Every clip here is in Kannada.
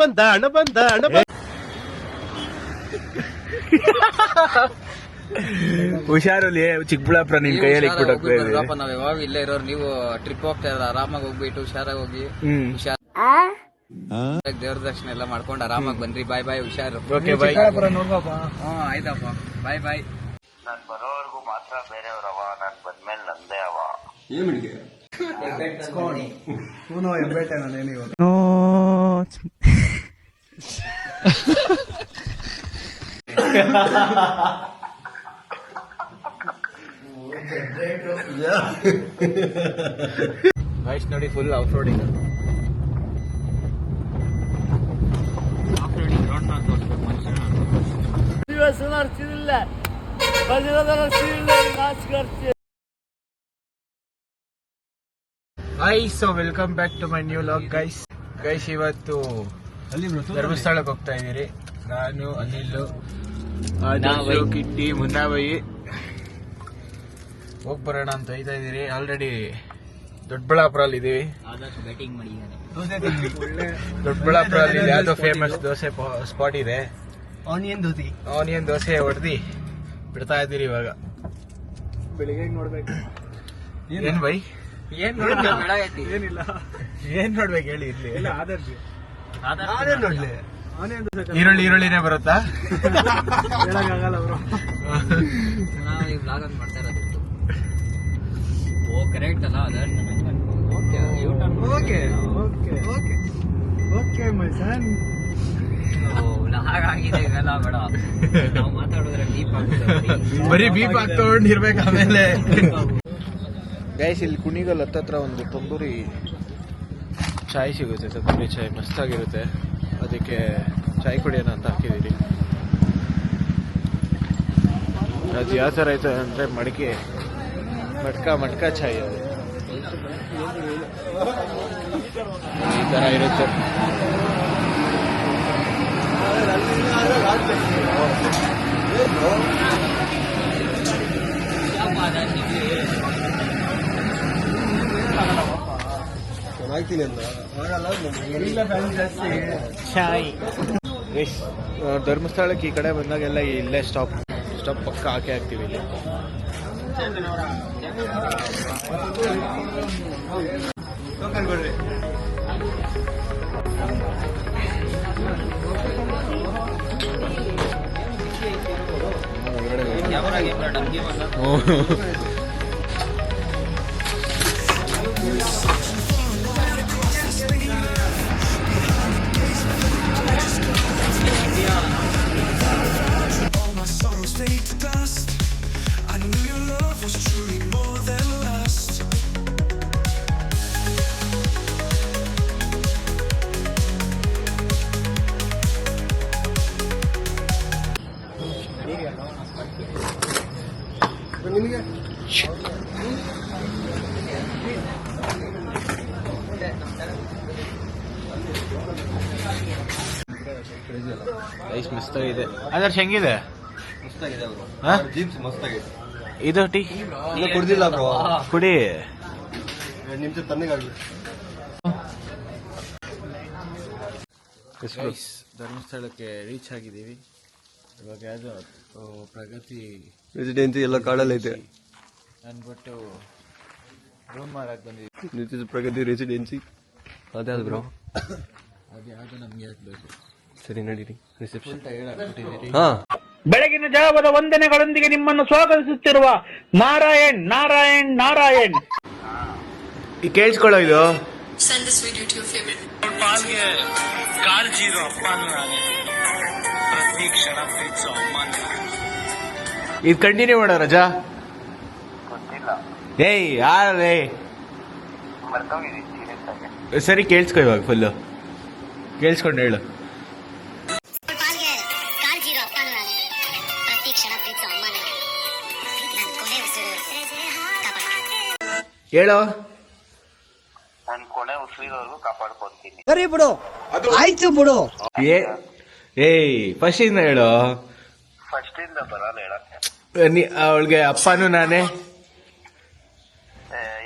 ಬಂದ ಹಣ ಬಂದ ಹಣ ಹುಷಾರಲ್ಲಿ ಚಿಕ್ಕಬಳ್ಳಾಪುರ ನಿನ್ ಕೈಯಲ್ಲಿ ಇಟ್ಬಿಟ್ಟು ನಾವ್ ಯಾವಾಗ ಇಲ್ಲೇ ಇರೋರು. ನೀವು ಟ್ರಿಪ್ ಹೋಗ್ತಾ ಇರೋ ಆರಾಮಾಗಿ ಹೋಗ್ಬಿಟ್ಟು ಹುಷಾರಾಗಿ ಹೋಗಿ ದೇವ್ರ ದರ್ಶನ ಎಲ್ಲ ಮಾಡ್ಕೊಂಡು ಆರಾಮಾಗಿ ಬನ್ರಿ. ಬಾಯ್ ಬಾಯ್, ಹುಷಾರು. ಆಯ್ತಪ್ಪ, ಬಾಯ್ ಬಾಯ್. ನಾನ್ ಬರೋವರೆಗೂ ಮಾತ್ರ ಬೇರೆಯವ್ರವ, ನಾನ್ ಬಂದ್ಮೇಲೆ ನಂದೇ ಅವ. ವಯಸ್ ನೋಡಿ full off roading. So welcome back to my new vlog guys. ಇವತ್ತು ಧರ್ಮಸ್ಥಳಕ್ಕೆ ಹೋಗ್ತಾ ಇದೀರಿ. ನಾನು, ಅನಿಲ್, ಕಿಟ್ಟಿ, ಮುನ್ನಾಬಾಯಿ ಹೋಗ್ ಬರೋಣ ಅಂತ ಹೋಯ್ತಾ ಇದೀರಿ. ಆಲ್ರೆಡಿ ದೊಡ್ಡಬಳ್ಳಾಪುರಲ್ಲಿ ಇದೀವಿ. ದೊಡ್ಡಬಳ್ಳಾಪುರಲ್ಲಿ ಯಾವ್ದೋ ಫೇಮಸ್ ದೋಸೆ ಸ್ಪಾಟ್ ಇದೆ. ಆನಿಯನ್ ದೋಸೆ ಹೊಡೆದಿ ಬಿಡ್ತಾ ಇದೀರಿ ಇವಾಗ. ಬೆಳಿಗ್ಗೆ ನೋಡ್ಬೇಕು. ಏನ್ ಬೈ ಏನ್ ನೋಡ್ಬೇಕು ಹೇಳಿ. ಇಲ್ಲಿ ಈರುಳ್ಳಿನೇ ಬರುತ್ತಾ? ಹೇಳಕ್ಕಾಗಲ್ಲ ಬ್ರೋ. ನಾವು ಈ ಬ್ಲಾಗ್ ಅಂತ ಮಾಡ್ತಾ ಇರೋದು. ಓ ಕರೆಕ್ಟ್ ಅಲ್ಲ ಓಕೆ ಮೈ ಸನ್. ಹಾಗಾಗಿದೆ ಇವೆಲ್ಲ ಬೇಡ. ನಾವು ಮಾತಾಡಿದ್ರೆ ಡೀಪ್ ಆಗುತ್ತೆ. ಬರೀ ಬೀಪ್ ಆಗ್ತೊಂಡಿರ್ಬೇಕು ಆಮೇಲೆ. ಗೈಸ್ ಇಲ್ಲಿ ಕುಣಿಗಲ್ ಹತ್ತತ್ರ ಒಂದು ತಂದೂರಿ ಚಾಯ್ ಸಿಗುತ್ತೆ. ತಂದೂರಿ ಚಾಯ್ ಮಸ್ತಾಗಿರುತ್ತೆ. ಅದಕ್ಕೆ ಚಾಯ್ ಕುಡಿಯೋಣ ಅಂತ ಹಾಕಿದ್ದೀರಿ. ಅದು ಯಾವ ಥರ ಐತೆ ಅಂದರೆ ಮಟ್ಕ ಚಾಯ್. ಅದು ಈ ಥರ ಇರುತ್ತೆ. ಧರ್ಮಸ್ಥಳಕ್ಕೆ ಈ ಕಡೆ ಬಂದಾಗೆಲ್ಲ ಇಲ್ಲೇ ಸ್ಟಾಪ್ ಪಕ್ಕ ಹಾಕಿ ಹಾಕ್ತೀವಿ ಇಲ್ಲಿ. ರೈಸ್ ಮಸ್ತಾಗಿದೆ. ಅದರ್ಶ ಹೆಂಗಿದೆ? ಇದು ಟೀ ಕುಡ್ದಿಲ್ಲ ಬ್ರೋ, ಕುಡಿ. ನಿಮಿಷ ತಣ್ಣಗಾಗ್ಲಿ. ಧರ್ಮಸ್ಥಳಕ್ಕೆ ರೀಚ್ ಆಗಿದ್ದೀವಿ. ಇವಾಗ ಯಾವ್ದು ಪ್ರಗತಿ ರೆಸಿಡೆನ್ಸಿ ಎಲ್ಲ ಕಾಡಲ್ಲಿ ಐತೆ ಅಂದ್ಬಿಟ್ಟು ರೂಮ್ ಮಾಡಕ್ ಬಂದಿದ್ವಿ. This is Pragati residency. ಅದ್ಯಾವ್ದು ಬ್ರೋ? ಅದ್ಯಾವುದು ನಮ್ಗೆ ಹಾಕ್ಬೇಕು. ಸರಿ ನಡೀರಿ. ರಿಸೆಪ್ಷನ್ ಹೇಳ್ಬಿಟ್ಟಿದ್ದೀರಿ. ಬೆಳಗಿನ ಜಾವದ ವಂದನೆಗಳೊಂದಿಗೆ ನಿಮ್ಮನ್ನು ಸ್ವಾಗತಿಸುತ್ತಿರುವ ನಾರಾಯಣ್ ನಾರಾಯಣ್ ನಾರಾಯಣ್. ಈ ಕೇಳಿಸ್ಕೊಳ್ಳೋ ಇದು. Send this video to your favorite. ಕಾಳಜಿ ಇರೋ ಅಪ್ಪ ಪ್ರತಿ ಕ್ಷಣ ಪ್ರೀತಿಸೋ ಅಮ್ಮ. ಇದು ಕಂಟಿನ್ಯೂ ಮಾಡೋ ರಜಾ. ಗೊತ್ತಿಲ್ಲ, ಏಯ್ ಯಾರೇ ಮರ್ತೋಗಿದ್ದೀನಿ ಸೀರಿಯಸ್ ಆಗಿ. ಸರಿ ಕೇಳಿಸ್ಕೊ, ಇವಾಗ ಫುಲ್ಲು ಕೇಳಿಸ್ಕೊಂಡು ಹೇಳು. ಹೇಳೋ. ನಾನು ಕೊನೆ ಉಸಿರಿರೋರ್ಗು ಕಾಪಾಡ್ಕೊಂತೀನಿ. ಸರಿ ಬಿಡು, ಆಯ್ತು ಬಿಡು. ಏಯ್ ಫಸ್ಟ್ ಇಂದ ಹೇಳು. ಫಸ್ಟ್ ಇಂದ ಬರಲ್ಲ ಹೇಳಕ್ಕೆ. ಅವಳಿಗೆ ಅಪ್ಪನೂ ನಾನೇ.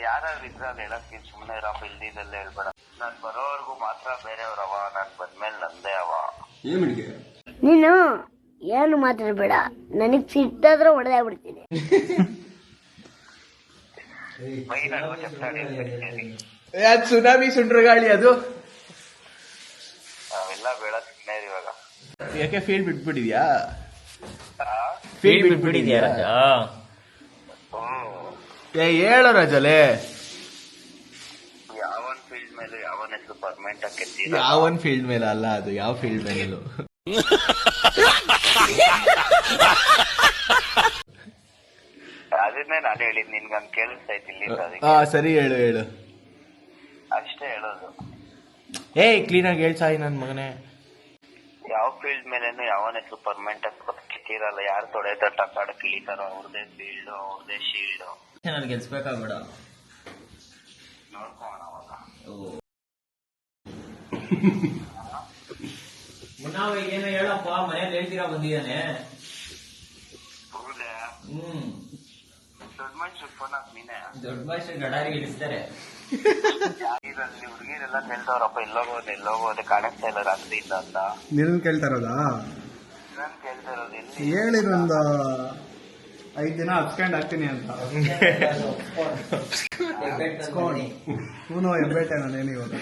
ಯಾರು ಇದ್ರಲ್ಲಿ ಹೇಳಕ್ಕೆ ಸುಮ್ಮನೆ ಇರಪ್ಪ, ಇಲ್ದಿದ್ದಲ್ಲೇ ಹೇಳ್ಬೇಡ. ನಾನ್ ಬರೋವರೆಗೂ ಮಾತ್ರ ಬೇರೆಯವ್ರವ, ನಾನ್ ಬಂದ್ಮೇಲೆ ನಂದೇ ಅವ. ಏನ್ ಮಾಡಿದ್ಯಾ? ನೀನು ಏನು ಮಾತಾಡಬೇಡ, ನನಗ್ ಸಿಟ್ಟಾದ್ರೆ ಹೊಡೆದೇ ಬಿಡ್ತೀನಿ. ಅದು ಸುನಾಮಿ ಸುಂಡ್ರಗಾಳಿ ಅದು. ನಾವೆಲ್ಲ ಬೇಡ ಸುಮ್ಮನೆ ಇವಾಗ. ಯಾಕೆ ಫೀಲ್ಡ್ ಬಿಟ್ಬಿಟ್ಟಿದ್ಯಾ? ಫೀಲ್ಡ್ ಬಿಟ್ಬಿಟ್ಟಿದ್ಯಾ ರಾಜ? ಹೇಳೋ ರಾಜಲೆ, ಯಾವನ್ ಫೀಲ್ಡ್ ಮೇಲೆ ಯಾವನ್ ಹೆಸರು ಪರ್ಮನೆಂಟ್ ಆಗಿ ಯಾವನ್ ಫೀಲ್ಡ್ ಮೇಲೆ ಅಲ್ಲ, ಅದು ಯಾವ ಫೀಲ್ಡ್ ಮೇಲೂ. ಅದನ್ನೇ ನಾನು ಹೇಳಿದ್ ನಿನ್ಗಂಗ್ ಕೇಳಿಸ್ತಾ ಇದ್ದಿಲ್ಲ. ಸರಿ ಹೇಳು ಹೇಳು. ಅಷ್ಟೇ ಹೇಳೋದು. ಕ್ಲೀನಾಗಿ ಹೇಳ್ ಸಾಯಿ ನನ್ ಮಗನೇ. ಯಾವ ಫೀಲ್ಡ್ ಮೇಲೇನು ಯಾವನ್ ಹೆಸರು ಪರ್ಮನೆಂಟ್ ಆಗಿ ಕಿತ್ತಿರಲ್ಲ. ಯಾರು ತೊಡೆ ತಟ್ಟಾಡ ಕಿಳಿತಾರೋ ಅವ್ರದೇ ಫೀಲ್ಡ್, ಅವ್ರದೇ ಶೀಲ್ಡ್. ನಾನು ಗೆಲ್ಸ್ಬೇಕಾಗ್ಬೇಡ. ನೋಡ್ಕೋಣ ಅವಾಗ. ಮುನ್ನಾವ ಏನೋ ಹೇಳಪ್ಪ, ಮನೇಲಿ ಹೇಳ್ತೀರಾ ಬಂದಿದ್ದಾನೆ. ಹೌದಾ? ದೊಡ್ಡ ಮನುಷ್ಯ ಫೋನ್ ಹಾಕ್ ನೀನೆ. ದೊಡ್ಡ ಭಾಷೆ ಗಡಾರಿಗೆ ಇಳಿಸ್ತಾರೆ. ಇಲ್ಲಿ ಹುಡುಗಿರೆಲ್ಲ ಕೇಳ್ತಾವ್ರಪ್ಪ, ಎಲ್ಲೋಗೋದೆ ಕಾಣಿಸ್ತಾ ಇಲ್ಲ ರಾತ್ರಿಯಿಂದ ಅಂತ. ನೀರನ್ ಕೇಳ್ತಾರದಾ? ನಾನ್ ಕೇಳ್ತಾ ಇರೋದು ಎಲ್ಲಿ ಹೇಳಿರೊಂದು 5 ದಿನ ಹಚ್ಕೊಂಡ್ ಹಾಕ್ತೀನಿ ಅಂತ. ಹೂನೋ ಹೆಬ್ಬೆಟ್ಟೆ ನಾನೇನು ಇವತ್ತು.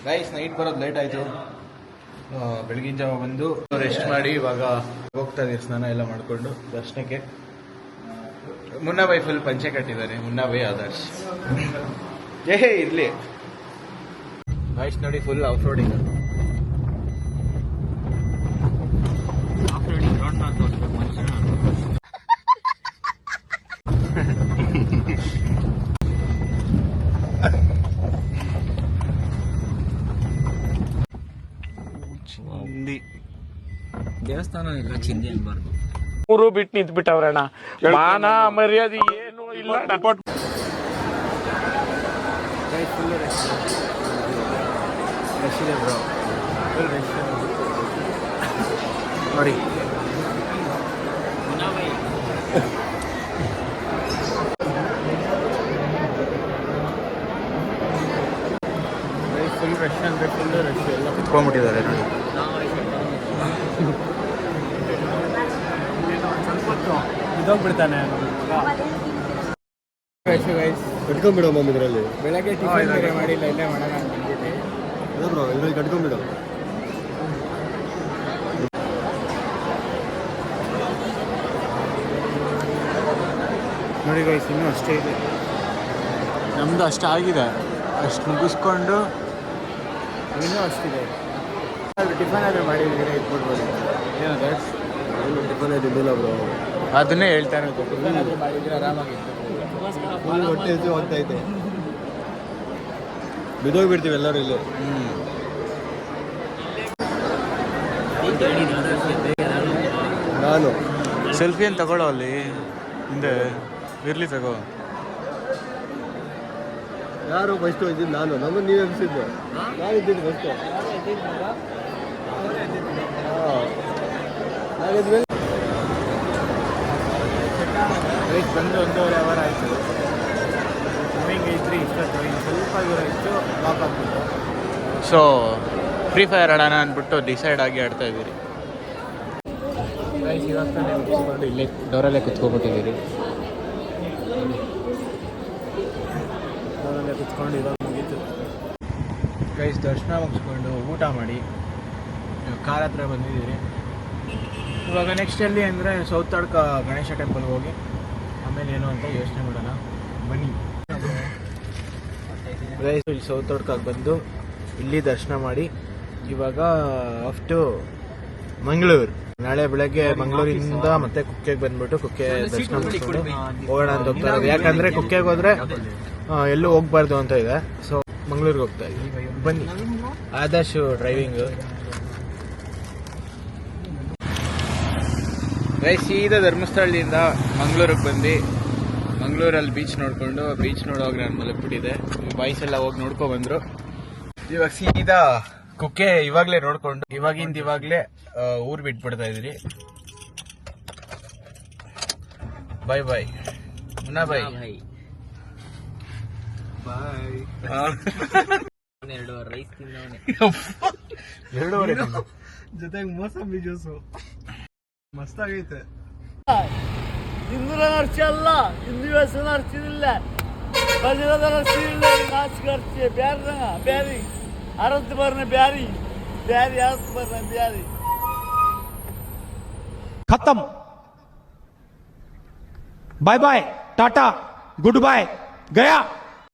ಗೈಸ್, ನೈಟ್ ಬರೋದು ಲೇಟ್ ಆಯ್ತು. ಬೆಳಗಿನ ಜಾವ ಬಂದು ರೆಸ್ಟ್ ಮಾಡಿ ಇವಾಗ ಹೋಗ್ತಾ ಇದೀವಿ ಸ್ನಾನ ಎಲ್ಲ ಮಾಡ್ಕೊಂಡು ದರ್ಶನಕ್ಕೆ. ಮುನ್ನಾಬೈ ಫುಲ್ ಪಂಚೆ ಕಟ್ಟಿದ್ದಾರೆ, ಮುನ್ನಾಬೈ ಆದರ್ಶ್. ಇರ್ಲಿ ಗೈಸ್, ನೋಡಿ ಫುಲ್ ಆಫ್ ರೋಡಿಂಗ್. ದೇವಸ್ಥಾನ ಇಲ್ಲ, ಚಿಂದಿ ಅನ್ಬಾರ್ದು. ಮೂರು ಬಿಟ್ಟು ನಿಂತು ಬಿಟ್ಟವ್ರಣ್ಣ. ಮಾನ ಮರ್ಯಾದೆ ಏನು ಇಲ್ಲ. ನೋಡಿ ಫುಲ್ ರಶ್ ಅಂದ್ರೆ ಫುಲ್ ರಶ್. ಎಲ್ಲ ಕುತ್ಕೊಂಡ್ಬಿಟ್ಟಿದ್ದಾರೆ ನೋಡಿ. ಇದೋಗ್ಬಿಡ್ತಾನೆ ಕಟ್ಕೊಂಡ್ಬಿಡೋ ಮಮ್ಮ ಇದರಲ್ಲಿ. ಬೆಳಗ್ಗೆ ಟಿಫನ್ ಮಾಡಿಲ್ಲ, ಇಲ್ಲೇ ಮಾಡೋಣ ಅಂದ್ಬಿಟ್ಟು. ಅಲ್ಲ ಬ್ರೋ, ಇದ್ರಲ್ಲಿ ಕಟ್ಕೊಂಡ್ಬಿಡೋ. ನೋಡಿ ಗೈಸ್, ಇನ್ನೂ ಅಷ್ಟೇ ಇದೆ. ನಮ್ದು ಅಷ್ಟು ಆಗಿದೆ, ಅಷ್ಟು ಮುಗಿಸ್ಕೊಂಡು ಇನ್ನೂ ಅಷ್ಟಿದೆ. ಟಿಫನ್ ಆದ್ರೆ ಮಾಡಿದ್ರೆ ಇಟ್ಬಿಡ್ಬೋದು. ಏನದು ಟಿಫನ್ ತಿಂದಿಲ್ಲ ಬ್ರೋ. ಅದನ್ನೇ ಹೇಳ್ತಾ ಇರೋದು. ಟಿಫನ್ ಆದ್ರೆ ಮಾಡಿದ್ರೆ ಆರಾಮಾಗಿತ್ತು. ಹೊಟ್ಟೆ ಹೆಚ್ಚು ಹೋಗ್ತೈತೆ, ಬಿದ್ದೋಗ್ಬಿಡ್ತೀವಿ ಎಲ್ಲರೂ ಇಲ್ಲಿ. ನಾನು ಸೆಲ್ಫಿ ಏನು ತಗೊಳ್ಳೋ ಅಲ್ಲಿ ಹಿಂದೆ ಇರ್ಲಿ ತಗೋ. ಯಾರು ಫಸ್ಟ್ ಇದ್ದೀನಿ ನಾನು, ನಮ್ಮನ್ನು ನೀವು ಎಬ್ಸಿದ್ದು. ನಾನಿದ್ದೀನಿ ಫಸ್ಟ್. ನಾನಿದ್ಮೇಲೆ ಬಂದು 1.5 ಅವರ್ ಆಯಿತು. ಮೂವಿಂಗ್ ಐತ್ರಿ, ಇಷ್ಟೊತ್ತು ಸ್ವಲ್ಪ ದೂರ ಇತ್ತು, ವಾಕ್ ಆಗ್ಬಿಟ್ಟು. ಸೊ ಫ್ರೀ ಫೈರ್ ಆಡೋಣ ಅಂದ್ಬಿಟ್ಟು ಡಿಸೈಡ್ ಆಗಿ ಆಡ್ತಾ ಇದ್ದೀರಿ. ಗೈಸ್, ಇವಾಗ ತಾನೇ ಮುಗಿಸ್ಕೊಂಡು ಇಲ್ಲೇ ಡೋರಲ್ಲೇ ಕುತ್ಕೊಬಿಟ್ಟಿದ್ದೀರಿ. ಡೋರಲ್ಲೇ ಕುತ್ಕೊಂಡು ಇವಾಗ ಮುಗೀತು ಗೈಸ್. ದರ್ಶನ ಮುಗಿಸ್ಕೊಂಡು ಊಟ ಮಾಡಿ ಕಾರ್ ಹತ್ರ ಬಂದಿದ್ದೀರಿ. ಇವಾಗ ನೆಕ್ಸ್ಟ್ ಎಲ್ಲಿ ಅಂದರೆ ಸೌತಾಡ್ಕ ಗಣೇಶ ಟೆಂಪಲ್ಗೆ ಹೋಗಿ ಆಮೇಲೆ ಏನು ಅಂತ ಯೋಚನೆ ಮಾಡೋಣ, ಬನ್ನಿ. ಗೈಸ್, ಇಲ್ಲಿ ಸೌತಾಡ್ಕಾಗಿ ಬಂದು ಇಲ್ಲಿ ದರ್ಶನ ಮಾಡಿ ಇವಾಗ ಆಫ್ ಟು ಮಂಗಳೂರು. ನಾಳೆ ಬೆಳಗ್ಗೆ ಮಂಗಳೂರಿಂದ ಮತ್ತೆ ಕುಕ್ಕೆಗೆ ಬಂದ್ಬಿಟ್ಟು ಕುಕ್ಕೆ ದರ್ಶನ ಮಾಡಿಕೊಂಡು ಹೋಗೋಣ ಅಂತ ಹೋಗ್ತಾ ಇರೋದು. ಯಾಕಂದ್ರೆ ಕುಕ್ಕೆಗೆ ಹೋದ್ರೆ ಎಲ್ಲೂ ಹೋಗ್ಬಾರ್ದು ಅಂತ ಇದೆ. ಸೊ ಮಂಗಳೂರಿಗೆ ಹೋಗ್ತಾ ಇದ್ದೀವಿ, ಬನ್ನಿ. ಆದರ್ಶ್ ಡ್ರೈವಿಂಗ್. ಗೈಸ್ ಸೀದಾ ಧರ್ಮಸ್ಥಳದಿಂದ ಮಂಗಳೂರಿಗೆ ಬಂದು ಮಂಗಳೂರಲ್ಲಿ ಬೀಚ್ ನೋಡ್ಕೊಂಡು ಬೀಚ್ ನೋಡುವಾಗ ನಾನು ಮಲಗ್ಬಿಟ್ಟಿದೆ. ಬಾಯ್ಸ್ ಎಲ್ಲ ಹೋಗಿ ನೋಡ್ಕೊಂಡ್ ಬಂದ್ರು. ಇವಾಗ ಸೀದಾ ಕುಕ್ಕೆ ಇವಾಗ್ಲೇ ನೋಡ್ಕೊಂಡು ಇವಾಗ್ಲೇ ಊರ್ ಬಿಟ್ಬಿಡ್ತಾ ಇದ್ರಿ. ಬಾಯ್ ಬಾಯ್ ಮುನ್ನಾ ಬಾಯ್ ಬಾಯ್. 2 ರೈಸ್ ತಿಂದವನೇ 2 ಜೊತೆಗೆ ಮೋಸಂಬಿ ಜ್ಯೂಸು ಮಸ್ತಾಗೈತೆ. ಹಿಂದೂರ ನರ್ಸಿ ಅಲ್ಲ, ಹಿಂದೂ ವ್ಯವಸ್ಥೆ ನರ್ಸಿದಿಲ್ಲ, ಬಜರದ ನರ್ಸಿದಿಲ್ಲ, ನಾಚಿಕೆ ನರ್ಸಿ ಬ್ಯಾರ್ದಂಗ ಬ್ಯಾರಿ ಅರತ್ತು ಬರ್ನ ಬ್ಯಾರಿ ಬ್ಯಾರಿ ಅರತ್ತು ಬರ್ನ ಬ್ಯಾರಿ खत्म. Bye bye tata goodbye गया.